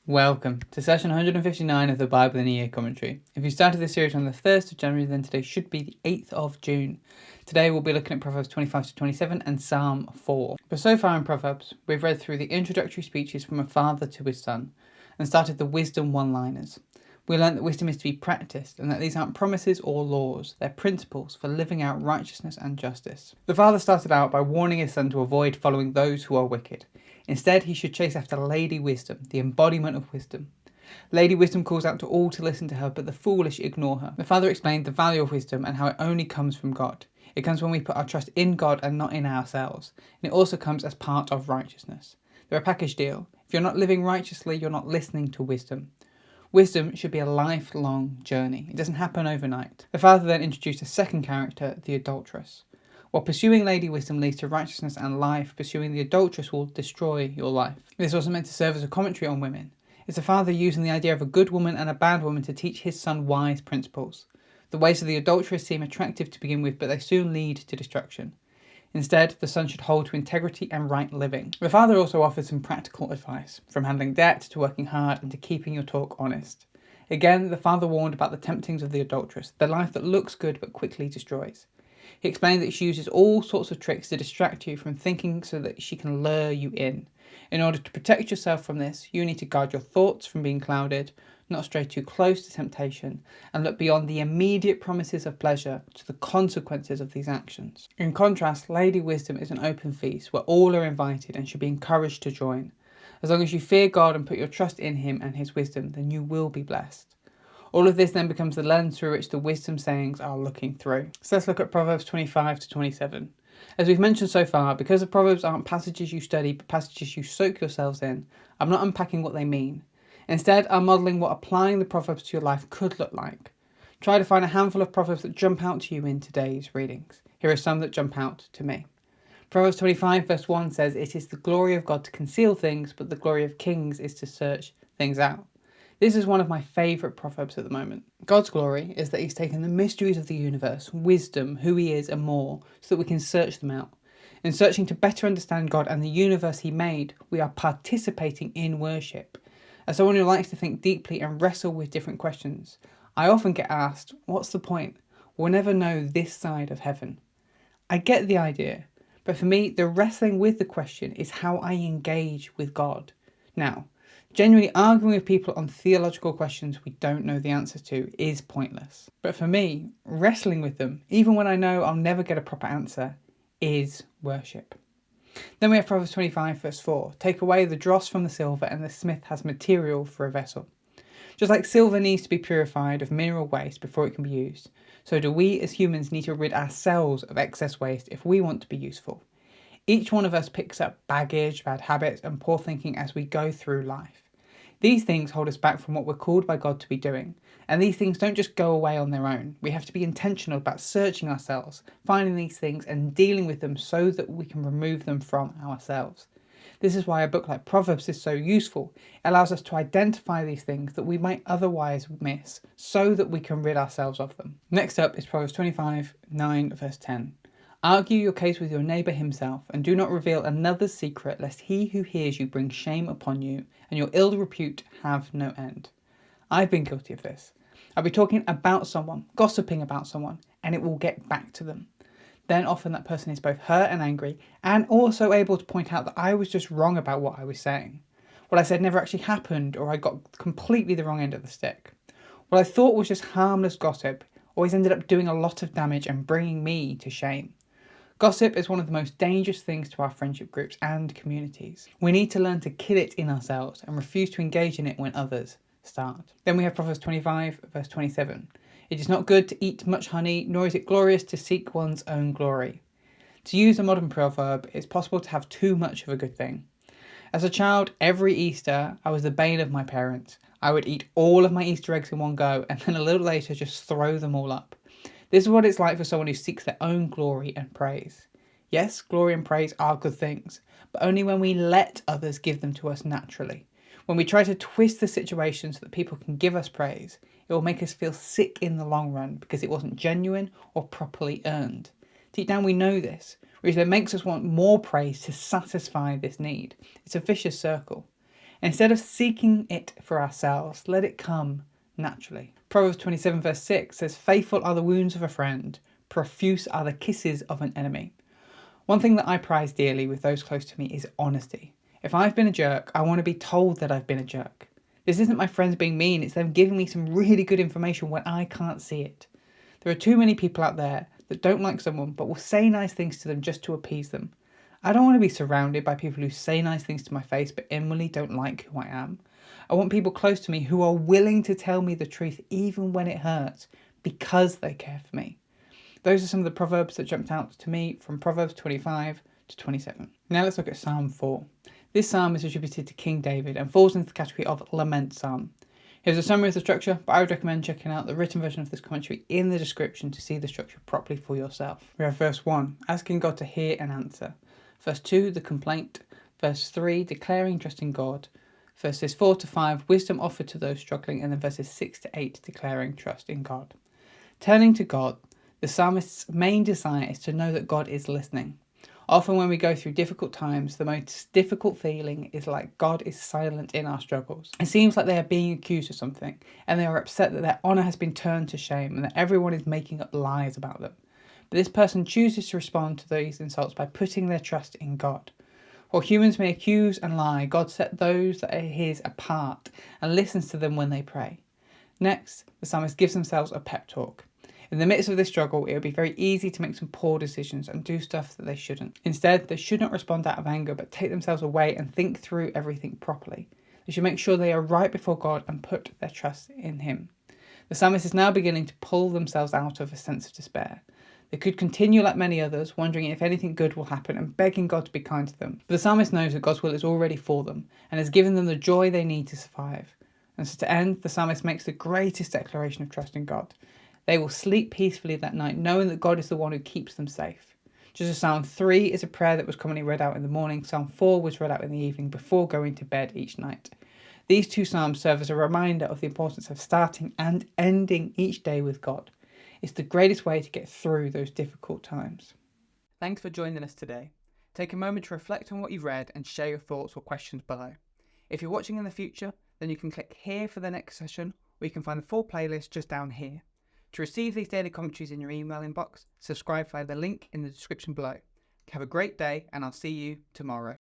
Welcome to session 159 of the Bible in a Year commentary. If you started this series on the 1st of January, then today should be the 8th of June. Today we'll be looking at Proverbs 25 to 27 and Psalm 4. But so far in Proverbs, we've read through the introductory speeches from a father to his son and started the wisdom one-liners. We learned that wisdom is to be practiced and that these aren't promises or laws, they're principles for living out righteousness and justice. The father started out by warning his son to avoid following those who are wicked. Instead, he should chase after Lady Wisdom, the embodiment of wisdom. Lady Wisdom calls out to all to listen to her, but the foolish ignore her. The father explained the value of wisdom and how it only comes from God. It comes when we put our trust in God and not in ourselves. And it also comes as part of righteousness. They're a package deal. If you're not living righteously, you're not listening to wisdom. Wisdom should be a lifelong journey. It doesn't happen overnight. The father then introduced a second character, the adulteress. While pursuing Lady Wisdom leads to righteousness and life, pursuing the adulteress will destroy your life. This wasn't meant to serve as a commentary on women. It's a father using the idea of a good woman and a bad woman to teach his son wise principles. The ways of the adulteress seem attractive to begin with, but they soon lead to destruction. Instead, the son should hold to integrity and right living. The father also offers some practical advice, from handling debt to working hard and to keeping your talk honest. Again, the father warned about the temptings of the adulteress, the life that looks good but quickly destroys. He explained that she uses all sorts of tricks to distract you from thinking so that she can lure you in. In order to protect yourself from this, you need to guard your thoughts from being clouded, not stray too close to temptation, and look beyond the immediate promises of pleasure to the consequences of these actions. In contrast, Lady Wisdom is an open feast where all are invited and should be encouraged to join. As long as you fear God and put your trust in Him and His wisdom, then you will be blessed. All of this then becomes the lens through which the wisdom sayings are looking through. So let's look at Proverbs 25 to 27. As we've mentioned so far, because the Proverbs aren't passages you study but passages you soak yourselves in, I'm not unpacking what they mean. Instead, I'm modelling what applying the Proverbs to your life could look like. Try to find a handful of Proverbs that jump out to you in today's readings. Here are some that jump out to me. Proverbs 25 verse 1 says, "It is the glory of God to conceal things, but the glory of kings is to search things out." This is one of my favourite proverbs at the moment. God's glory is that He's taken the mysteries of the universe, wisdom, who He is and more, so that we can search them out. In searching to better understand God and the universe He made, we are participating in worship. As someone who likes to think deeply and wrestle with different questions, I often get asked, what's the point? We'll never know this side of heaven. I get the idea, but for me, the wrestling with the question is how I engage with God. Now, genuinely arguing with people on theological questions we don't know the answer to is pointless. But for me, wrestling with them, even when I know I'll never get a proper answer, is worship. Then we have Proverbs 25 verse 4. "Take away the dross from the silver and the smith has material for a vessel." Just like silver needs to be purified of mineral waste before it can be used, so do we as humans need to rid ourselves of excess waste if we want to be useful. Each one of us picks up baggage, bad habits and poor thinking as we go through life. These things hold us back from what we're called by God to be doing, and these things don't just go away on their own. We have to be intentional about searching ourselves, finding these things and dealing with them so that we can remove them from ourselves. This is why a book like Proverbs is so useful. It allows us to identify these things that we might otherwise miss so that we can rid ourselves of them. Next up is Proverbs 25, 9 verse 10. "Argue your case with your neighbour himself, and do not reveal another's secret, lest he who hears you bring shame upon you, and your ill repute have no end." I've been guilty of this. I'll be talking about someone, gossiping about someone, and it will get back to them. Then often that person is both hurt and angry, and also able to point out that I was just wrong about what I was saying. What I said never actually happened, or I got completely the wrong end of the stick. What I thought was just harmless gossip always ended up doing a lot of damage and bringing me to shame. Gossip is one of the most dangerous things to our friendship groups and communities. We need to learn to kill it in ourselves and refuse to engage in it when others start. Then we have Proverbs 25 verse 27. "It is not good to eat much honey, nor is it glorious to seek one's own glory." To use a modern proverb, it's possible to have too much of a good thing. As a child, every Easter, I was the bane of my parents. I would eat all of my Easter eggs in one go and then a little later just throw them all up. This is what it's like for someone who seeks their own glory and praise. Yes, glory and praise are good things, but only when we let others give them to us naturally. When we try to twist the situation so that people can give us praise, it will make us feel sick in the long run because it wasn't genuine or properly earned. Deep down we know this, which then makes us want more praise to satisfy this need. It's a vicious circle. Instead of seeking it for ourselves, let it come naturally. Proverbs 27 verse 6 says, "Faithful are the wounds of a friend, profuse are the kisses of an enemy." One thing that I prize dearly with those close to me is honesty. If I've been a jerk, I want to be told that I've been a jerk. This isn't my friends being mean, it's them giving me some really good information when I can't see it. There are too many people out there that don't like someone but will say nice things to them just to appease them. I don't want to be surrounded by people who say nice things to my face but inwardly don't like who I am. I want people close to me who are willing to tell me the truth even when it hurts because they care for me. Those are some of the proverbs that jumped out to me from Proverbs 25 to 27. Now let's look at Psalm 4. This psalm is attributed to King David and falls into the category of lament psalm. Here's a summary of the structure, but I would recommend checking out the written version of this commentary in the description to see the structure properly for yourself. We have verse 1, asking God to hear and answer. Verse 2, the complaint. Verse 3, declaring trust in God. Verses 4 to 5, wisdom offered to those struggling. And then verses 6 to 8, declaring trust in God. Turning to God, the psalmist's main desire is to know that God is listening. Often when we go through difficult times, the most difficult feeling is like God is silent in our struggles. It seems like they are being accused of something, and they are upset that their honour has been turned to shame and that everyone is making up lies about them. But this person chooses to respond to these insults by putting their trust in God. While humans may accuse and lie, God set those that are his apart and listens to them when they pray. Next, the psalmist gives themselves a pep talk. In the midst of this struggle, it would be very easy to make some poor decisions and do stuff that they shouldn't. Instead, they should not respond out of anger, but take themselves away and think through everything properly. They should make sure they are right before God and put their trust in him. The psalmist is now beginning to pull themselves out of a sense of despair. They could continue like many others, wondering if anything good will happen and begging God to be kind to them. But the psalmist knows that God's will is already for them and has given them the joy they need to survive. And so to end, the psalmist makes the greatest declaration of trust in God. They will sleep peacefully that night, knowing that God is the one who keeps them safe. Just as Psalm 3 is a prayer that was commonly read out in the morning, Psalm 4 was read out in the evening before going to bed each night. These two psalms serve as a reminder of the importance of starting and ending each day with God. It's the greatest way to get through those difficult times. Thanks for joining us today. Take a moment to reflect on what you've read and share your thoughts or questions below. If you're watching in the future, then you can click here for the next session, or you can find the full playlist just down here. To receive these daily commentaries in your email inbox, subscribe via the link in the description below. Have a great day, and I'll see you tomorrow.